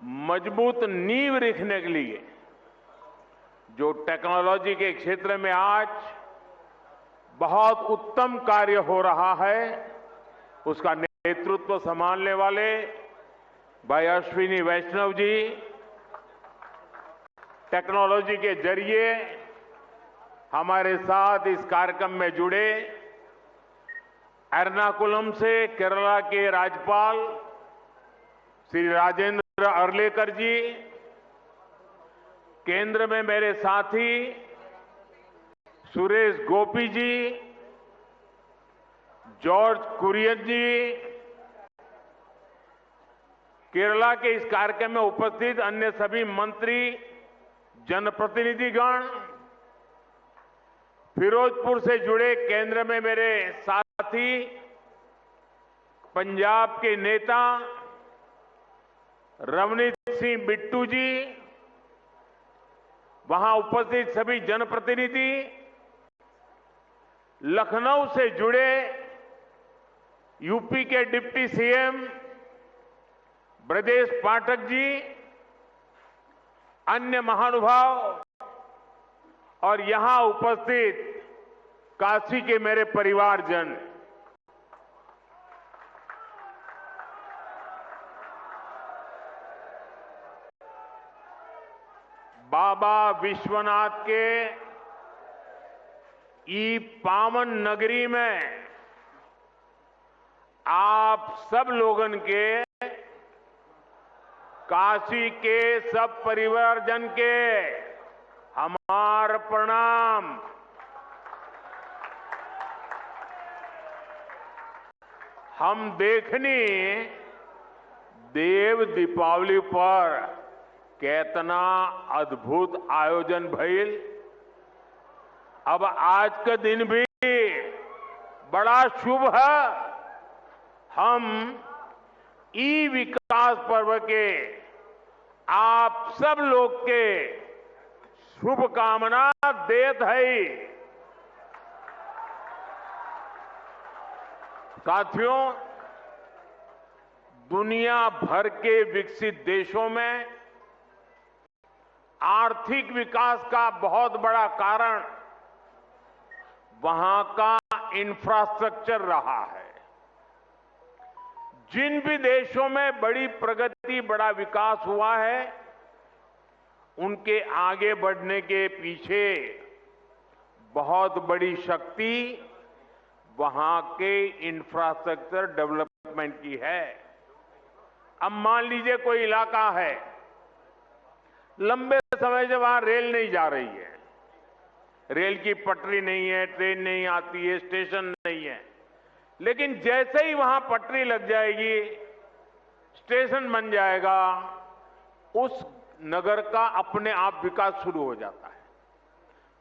मजबूत नींव रखने के लिए जो टेक्नोलॉजी के क्षेत्र में आज बहुत उत्तम कार्य हो रहा है, उसका नेतृत्व संभालने वाले भाई अश्विनी वैष्णव जी टेक्नोलॉजी के जरिए हमारे साथ इस कार्यक्रम में जुड़े। एर्नाकुलम से केरला के राज्यपाल श्री राजेंद्र अर्लेकर जी, केंद्र में मेरे साथी सुरेश गोपी जी, जॉर्ज कुरियन जी, केरला के इस कार्यक्रम में उपस्थित अन्य सभी मंत्री, जनप्रतिनिधिगण, फिरोजपुर से जुड़े केंद्र में मेरे साथी, पंजाब के नेता रवनीत सिंह बिट्टू जी, वहां उपस्थित सभी जनप्रतिनिधि, लखनऊ से जुड़े यूपी के डिप्टी सीएम ब्रजेश पाठक जी, अन्य महानुभाव और यहां उपस्थित काशी के मेरे परिवारजन, बाबा विश्वनाथ के ई पावन नगरी में आप सब लोगन के, काशी के सब परिवारजन के हमार प्रणाम। हम देखनी देव दीपावली पर कितना अद्भुत आयोजन भइल। अब आज का दिन भी बड़ा शुभ है। हम ई विकास पर्व के आप सब लोग के शुभकामना देत है। साथियों, दुनिया भर के विकसित देशों में आर्थिक विकास का बहुत बड़ा कारण वहां का इंफ्रास्ट्रक्चर रहा है। जिन भी देशों में बड़ी प्रगति, बड़ा विकास हुआ है, उनके आगे बढ़ने के पीछे बहुत बड़ी शक्ति वहां के इंफ्रास्ट्रक्चर डेवलपमेंट की है। अब मान लीजिए कोई इलाका है, लंबे समय से वहां रेल नहीं जा रही है, रेल की पटरी नहीं है, ट्रेन नहीं आती है, स्टेशन नहीं है, लेकिन जैसे ही वहां पटरी लग जाएगी, स्टेशन बन जाएगा, उस नगर का अपने आप विकास शुरू हो जाता है।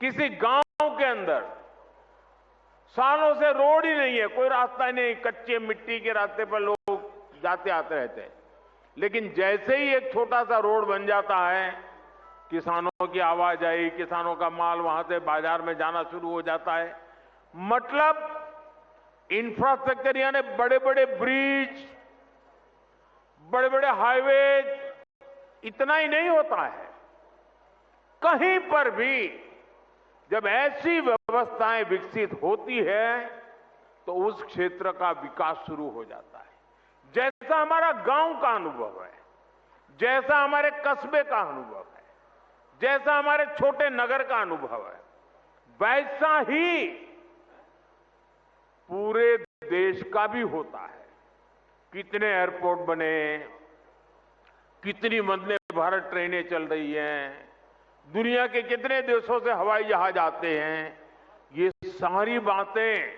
किसी गांव के अंदर सालों से रोड ही नहीं है, कोई रास्ता ही नहीं, कच्चे मिट्टी के रास्ते पर लोग जाते आते रहते हैं, लेकिन जैसे ही एक छोटा सा रोड बन जाता है, किसानों की आवाजाही, किसानों का माल वहां से बाजार में जाना शुरू हो जाता है। मतलब इंफ्रास्ट्रक्चर यानी बड़े बड़े ब्रिज, बड़े बड़े हाईवे, इतना ही नहीं होता है। कहीं पर भी जब ऐसी व्यवस्थाएं विकसित होती है तो उस क्षेत्र का विकास शुरू हो जाता है। जैसा हमारा गांव का अनुभव है, जैसा हमारे कस्बे का अनुभव है, जैसा हमारे छोटे नगर का अनुभव है, वैसा ही पूरे देश का भी होता है। कितने एयरपोर्ट बने, कितनी वंदे भारत ट्रेनें चल रही हैं, दुनिया के कितने देशों से हवाई जहाज आते हैं, ये सारी बातें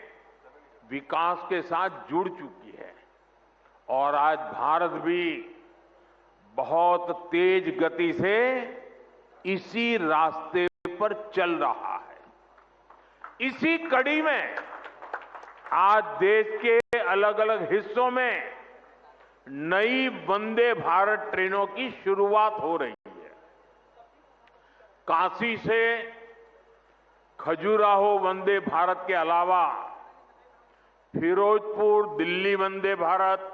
विकास के साथ जुड़ चुकी है। और आज भारत भी बहुत तेज गति से इसी रास्ते पर चल रहा है। इसी कड़ी में आज देश के अलग अलग हिस्सों में नई वंदे भारत ट्रेनों की शुरुआत हो रही है। काशी से खजुराहो वंदे भारत के अलावा फिरोजपुर दिल्ली वंदे भारत,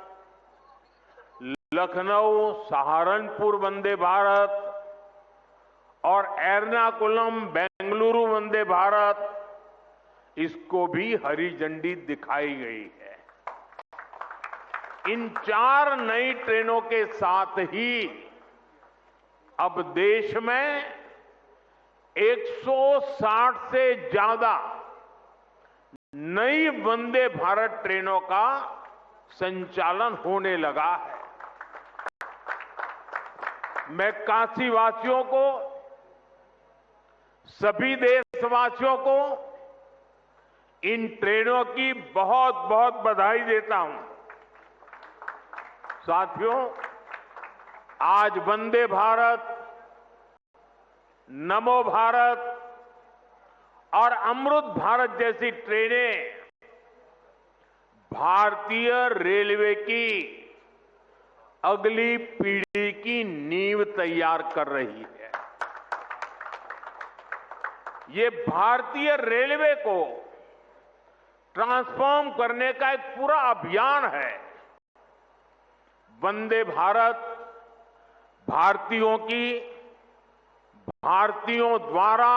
लखनऊ सहारनपुर वंदे भारत और एर्नाकुलम बेंगलुरु वंदे भारत, इसको भी हरी झंडी दिखाई गई है। इन 4 नई ट्रेनों के साथ ही अब देश में 160 से ज्यादा नई वंदे भारत ट्रेनों का संचालन होने लगा है। मैं काशीवासियों को, सभी देशवासियों को इन ट्रेनों की बहुत बहुत बधाई देता हूं। साथियों, आज वंदे भारत, नमो भारत और अमृत भारत जैसी ट्रेनें भारतीय रेलवे की अगली पीढ़ी की नींव तैयार कर रही है। ये भारतीय रेलवे को ट्रांसफॉर्म करने का एक पूरा अभियान है। वंदे भारत भारतीयों की, भारतीयों द्वारा,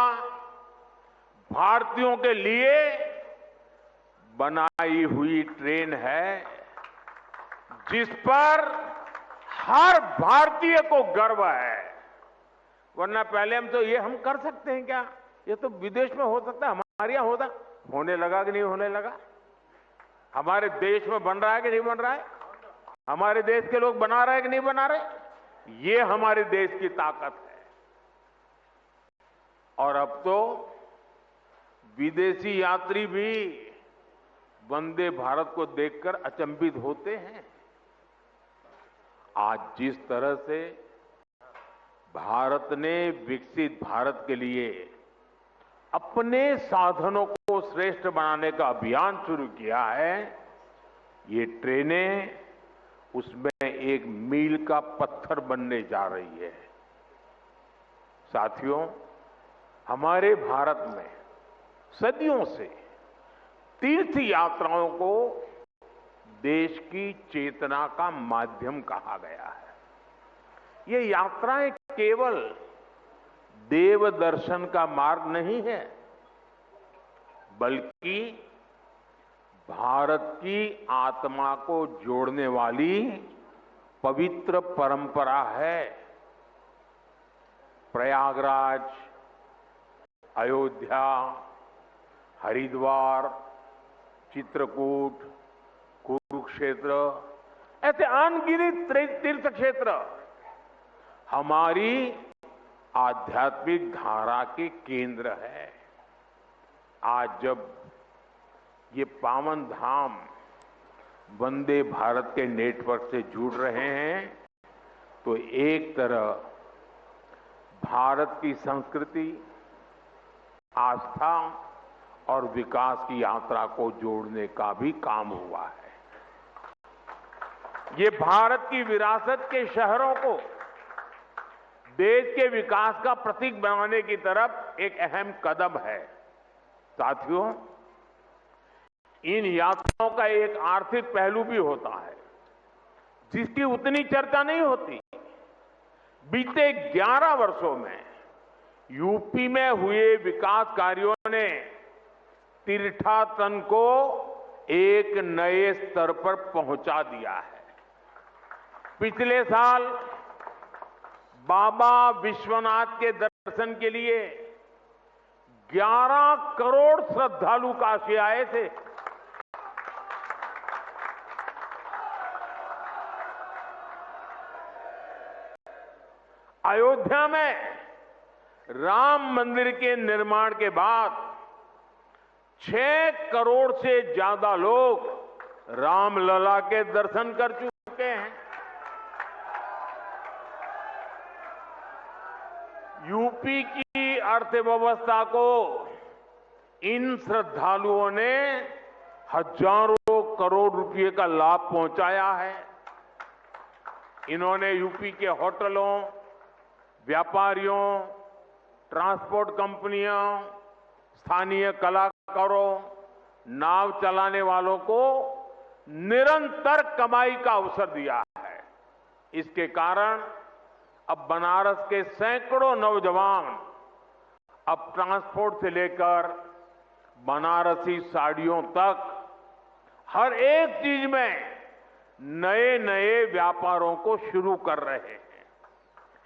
भारतीयों के लिए बनाई हुई ट्रेन है, जिस पर हर भारतीय को गर्व है। वरना पहले हम कर सकते हैं क्या? ये तो विदेश में हो सकता है, हमारे यहां होता। होने लगा कि नहीं होने लगा? हमारे देश में बन रहा है कि नहीं बन रहा है? हमारे देश के लोग बना रहे हैं कि नहीं बना रहे? ये हमारे देश की ताकत है। और अब तो विदेशी यात्री भी वंदे भारत को देखकर अचंभित होते हैं। आज जिस तरह से भारत ने विकसित भारत के लिए अपने साधनों को श्रेष्ठ बनाने का अभियान शुरू किया है, ये ट्रेनें उसमें एक मील का पत्थर बनने जा रही है। साथियों, हमारे भारत में सदियों से तीर्थ यात्राओं को देश की चेतना का माध्यम कहा गया है। ये यात्राएं केवल देव दर्शन का मार्ग नहीं है, बल्कि भारत की आत्मा को जोड़ने वाली पवित्र परंपरा है। प्रयागराज, अयोध्या, हरिद्वार, चित्रकूट, कुरुक्षेत्र, ऐसे अनगिनत तीर्थ क्षेत्र हमारी आध्यात्मिक धारा के केंद्र है। आज जब ये पावन धाम वंदे भारत के नेटवर्क से जुड़ रहे हैं, तो एक तरह भारत की संस्कृति, आस्था और विकास की यात्रा को जोड़ने का भी काम हुआ है। ये भारत की विरासत के शहरों को देश के विकास का प्रतीक बनाने की तरफ एक अहम कदम है। साथियों, इन यात्राओं का एक आर्थिक पहलू भी होता है, जिसकी उतनी चर्चा नहीं होती। बीते 11 वर्षों में यूपी में हुए विकास कार्यों ने तीर्थाटन को एक नए स्तर पर पहुंचा दिया है। पिछले साल बाबा विश्वनाथ के दर्शन के लिए 11 करोड़ श्रद्धालु काशी आए थे। अयोध्या में राम मंदिर के निर्माण के बाद 6 करोड़ से ज्यादा लोग रामलला के दर्शन कर चुके हैं। यूपी की अर्थव्यवस्था को इन श्रद्धालुओं ने हजारों करोड़ रुपए का लाभ पहुंचाया है। इन्होंने यूपी के होटलों, व्यापारियों, ट्रांसपोर्ट कंपनियों, स्थानीय कलाकारों, नाव चलाने वालों को निरंतर कमाई का अवसर दिया है। इसके कारण अब बनारस के सैकड़ों नौजवान अब ट्रांसपोर्ट से लेकर बनारसी साड़ियों तक हर एक चीज में नए नए व्यापारों को शुरू कर रहे हैं।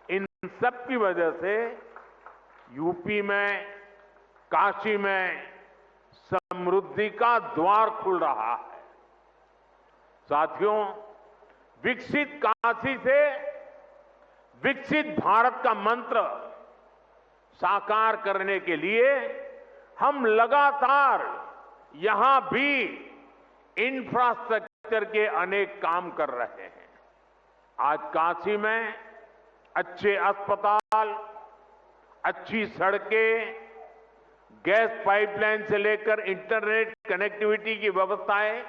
इन सब की वजह से यूपी में, काशी में समृद्धि का द्वार खुल रहा है। साथियों, विकसित काशी से विकसित भारत का मंत्र साकार करने के लिए हम लगातार यहां भी इंफ्रास्ट्रक्चर के अनेक काम कर रहे हैं। आज काशी में अच्छे अस्पताल, अच्छी सड़कें, गैस पाइपलाइन से लेकर इंटरनेट कनेक्टिविटी की व्यवस्थाएं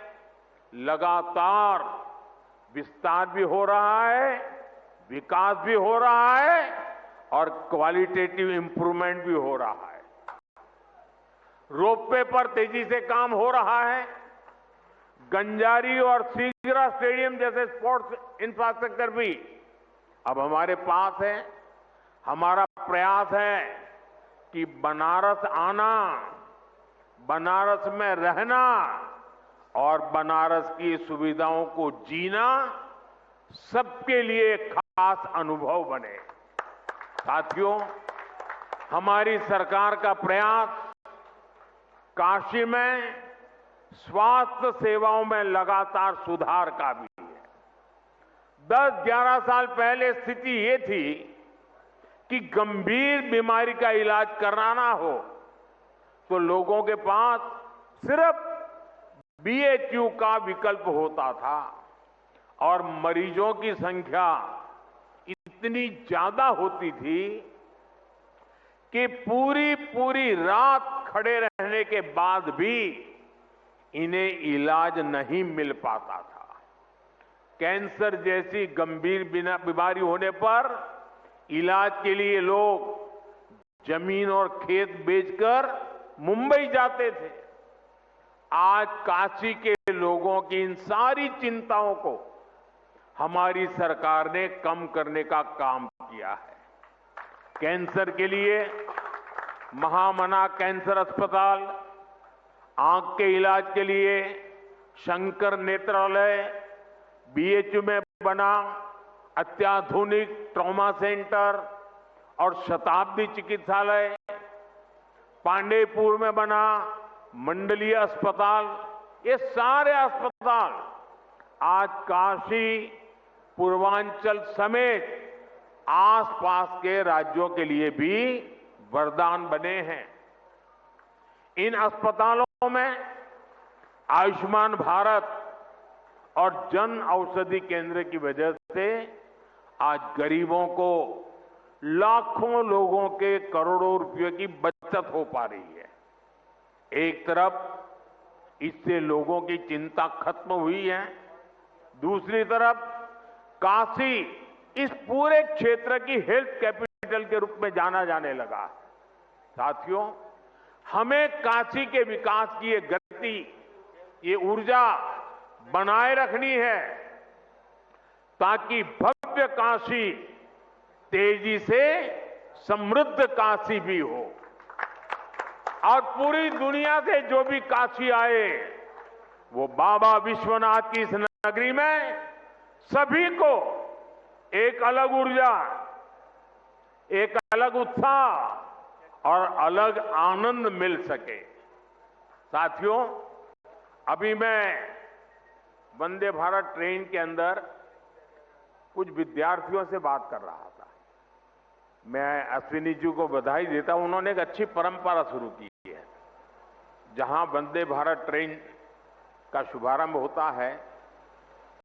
लगातार विस्तार भी हो रहा है, विकास भी हो रहा है और क्वालिटेटिव इंप्रूवमेंट भी हो रहा है। रोपवे पर तेजी से काम हो रहा है। गंजारी और सीगरा स्टेडियम जैसे स्पोर्ट्स इंफ्रास्ट्रक्चर भी अब हमारे पास है। हमारा प्रयास है कि बनारस आना, बनारस में रहना और बनारस की सुविधाओं को जीना सबके लिए खास अनुभव बने। साथियों, हमारी सरकार का प्रयास काशी में स्वास्थ्य सेवाओं में लगातार सुधार का भी है। 10-11 साल पहले स्थिति ये थी कि गंभीर बीमारी का इलाज कराना हो तो लोगों के पास सिर्फ बीएचयू का विकल्प होता था और मरीजों की संख्या इतनी ज्यादा होती थी कि पूरी रात खड़े रहने के बाद भी इन्हें इलाज नहीं मिल पाता था। कैंसर जैसी गंभीर बीमारी होने पर इलाज के लिए लोग जमीन और खेत बेचकर मुंबई जाते थे। आज काशी के लोगों की इन सारी चिंताओं को हमारी सरकार ने कम करने का काम किया है। कैंसर के लिए महामना कैंसर अस्पताल, आंख के इलाज के लिए शंकर नेत्रालय, बीएचयू में बना अत्याधुनिक ट्रॉमा सेंटर और शताब्दी चिकित्सालय, पांडेयपुर में बना मंडलीय अस्पताल, ये सारे अस्पताल आज काशी, पूर्वांचल समेत आसपास के राज्यों के लिए भी वरदान बने हैं। इन अस्पतालों में आयुष्मान भारत और जन औषधि केंद्र की वजह से आज गरीबों को, लाखों लोगों के करोड़ों रुपयों की बचत हो पा रही है। एक तरफ इससे लोगों की चिंता खत्म हुई है, दूसरी तरफ काशी इस पूरे क्षेत्र की हेल्थ कैपिटल के रूप में जाना जाने लगा है। साथियों, हमें काशी के विकास की ये गति, ये ऊर्जा बनाए रखनी है ताकि भव्य काशी तेजी से समृद्ध काशी भी हो और पूरी दुनिया से जो भी काशी आए वो बाबा विश्वनाथ की इस नगरी में सभी को एक अलग ऊर्जा, एक अलग उत्साह और अलग आनंद मिल सके। साथियों, अभी मैं वंदे भारत ट्रेन के अंदर कुछ विद्यार्थियों से बात कर रहा था। मैं अश्विनी जी को बधाई देता हूं, उन्होंने एक अच्छी परंपरा शुरू की है। जहां वंदे भारत ट्रेन का शुभारंभ होता है,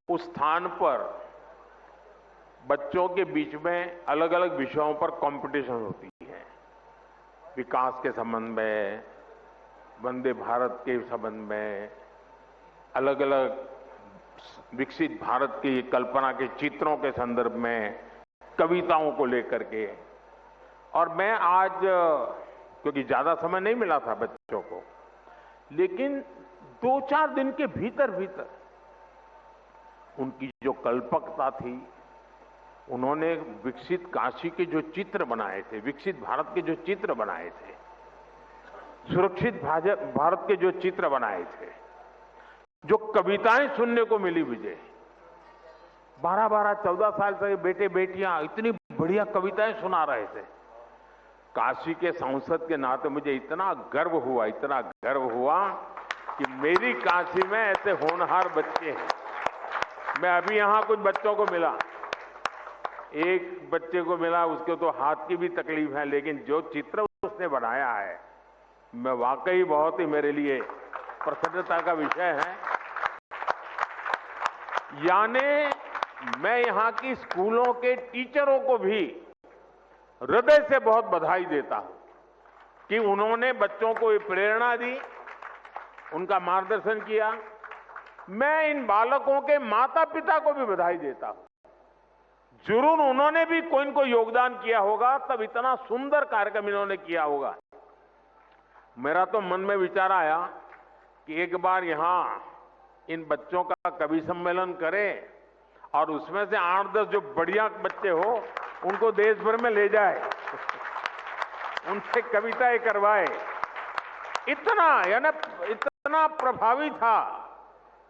उस स्थान पर बच्चों के बीच में अलग अलग विषयों पर कंपटीशन होती है। विकास के संबंध में, वंदे भारत के संबंध में, अलग अलग विकसित भारत की कल्पना के चित्रों के संदर्भ में, कविताओं को लेकर के। और मैं आज, क्योंकि ज्यादा समय नहीं मिला था बच्चों को, लेकिन 2-4 दिन के भीतर भीतर उनकी जो कल्पकता थी, उन्होंने विकसित काशी के जो चित्र बनाए थे, विकसित भारत के जो चित्र बनाए थे, सुरक्षित भारत के जो चित्र बनाए थे, जो कविताएं सुनने को मिली मुझे, 12-12, 14 साल से बेटे बेटियां इतनी बढ़िया कविताएं सुना रहे थे। काशी के सांसद के नाते मुझे इतना गर्व हुआ कि मेरी काशी में ऐसे होनहार बच्चे हैं। मैं अभी यहां कुछ बच्चों को मिला, एक बच्चे को मिला, उसके तो हाथ की भी तकलीफ है, लेकिन जो चित्र उसने बनाया है, मैं वाकई बहुत ही मेरे लिए प्रसन्नता का विषय है। यानी मैं यहां की स्कूलों के टीचरों को भी हृदय से बहुत बधाई देता हूं कि उन्होंने बच्चों को प्रेरणा दी, उनका मार्गदर्शन किया। मैं इन बालकों के माता पिता को भी बधाई देता हूं। जरूर उन्होंने भी कोई न कोई योगदान किया होगा, तब इतना सुंदर कार्यक्रम इन्होंने किया होगा। मेरा तो मन में विचार आया कि एक बार यहां इन बच्चों का कवि सम्मेलन करें और उसमें से 8-10 जो बढ़िया बच्चे हो उनको देश भर में ले जाए, उनसे कविताएं करवाए। इतना प्रभावी था।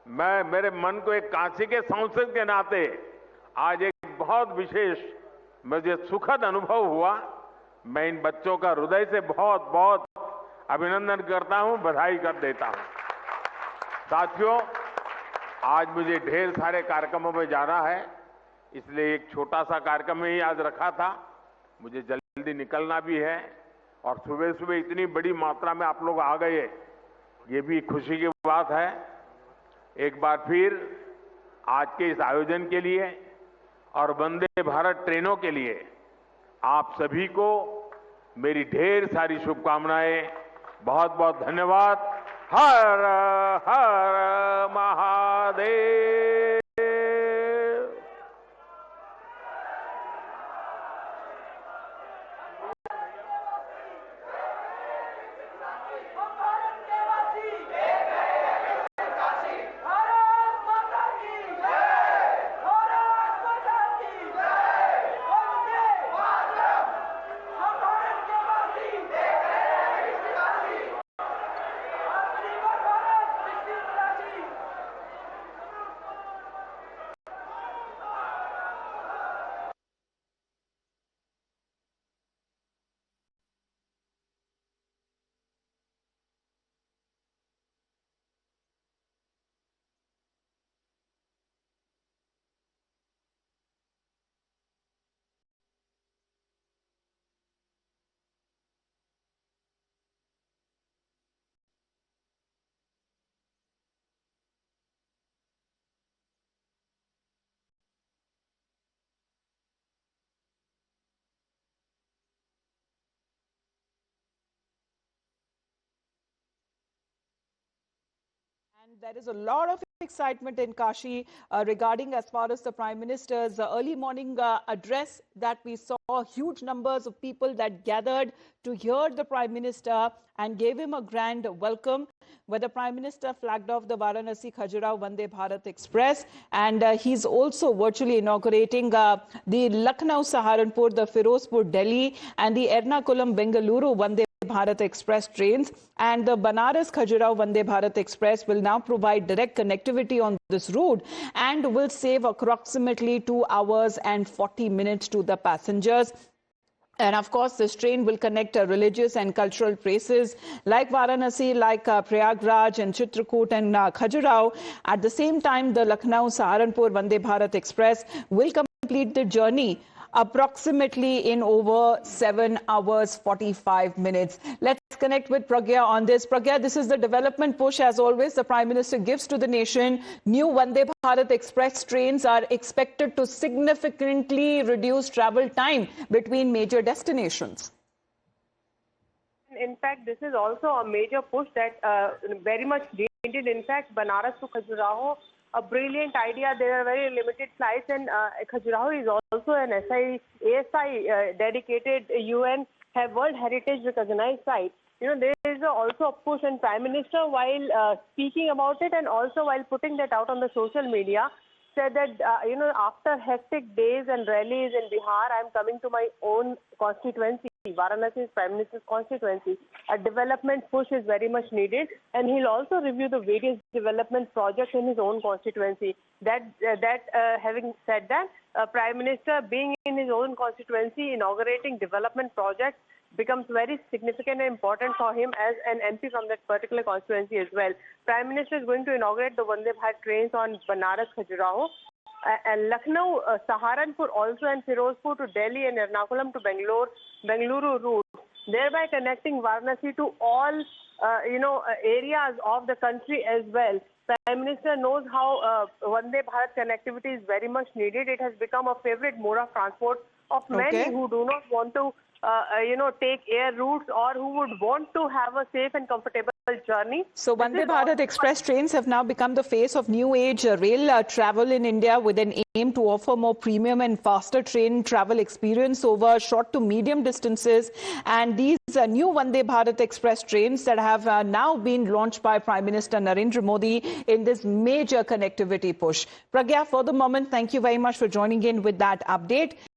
मैं मेरे मन को एक काशी के सांसद के नाते आज एक बहुत विशेष मुझे सुखद अनुभव हुआ। मैं इन बच्चों का हृदय से बहुत बहुत अभिनंदन करता हूं, बधाई कर देता हूं। साथियों, आज मुझे ढेर सारे कार्यक्रमों में जाना है, इसलिए एक छोटा सा कार्यक्रम ही आज रखा था। मुझे जल्दी निकलना भी है और सुबह सुबह इतनी बड़ी मात्रा में आप लोग आ गए, ये भी खुशी की बात है। एक बार फिर आज के इस आयोजन के लिए और वंदे भारत ट्रेनों के लिए आप सभी को मेरी ढेर सारी शुभकामनाएं। बहुत बहुत धन्यवाद। हर हर Mahadev. And there is a lot of excitement in Kashi regarding as far as the Prime Minister's early morning address that we saw huge numbers of people that gathered to hear the Prime Minister and gave him a grand welcome, where the Prime Minister flagged off the Varanasi-Khajuraho Vande Bharat Express, and he's also virtually inaugurating the Lucknow-Saharanpur, the Firozpur-Delhi and the Ernakulam-Bengaluru Vande Bharat Express trains, and the Banaras-Khajuraho Vande Bharat Express will now provide direct connectivity on this route and will save approximately 2 hours and 40 minutes to the passengers. And of course, this train will connect religious and cultural places like Varanasi, like Prayagraj and Chitrakoot and Khajuraho. At the same time, the Lucknow-Saharanpur Vande Bharat Express will complete the journey approximately in over 7 hours 45 minutes. Let's connect with Pragya on this. Pragya, this is the development push, as always, the Prime Minister gives to the nation. New Vande Bharat Express trains are expected to significantly reduce travel time between major destinations. In fact, this is also a major push that very much needed. In fact, Banaras to Khajuraho, a brilliant idea. There are very limited flights, and Khajuraho is also an ASI dedicated UN World Heritage recognized site. You know, there is also a push, and Prime Minister, while speaking about it and also while putting that out on the social media, said that, after hectic days and rallies in Bihar, I'm coming to my own constituency. Varanasi is Prime Minister's constituency. A development push is very much needed, and he'll also review the various development projects in his own constituency. Having said that, Prime Minister being in his own constituency, inaugurating development projects becomes very significant and important for him as an MP from that particular constituency as well. Prime Minister is going to inaugurate the Vande Bharat trains on Banaras Khajuraho, and Lucknow, Saharanpur also, and Firozpur to Delhi, and Ernakulam to Bengaluru route, thereby connecting Varanasi to all areas of the country as well. Prime Minister knows how Vande Bharat connectivity is very much needed. It has become a favorite mode of transport of many who do not want to take air routes, or who would want to have a safe and comfortable journey. So Vande Bharat Express trains have now become the face of new age rail travel in India, with an aim to offer more premium and faster train travel experience over short to medium distances. And these new Vande Bharat Express trains that have now been launched by Prime Minister Narendra Modi in this major connectivity push. Pragya, for the moment, thank you very much for joining in with that update.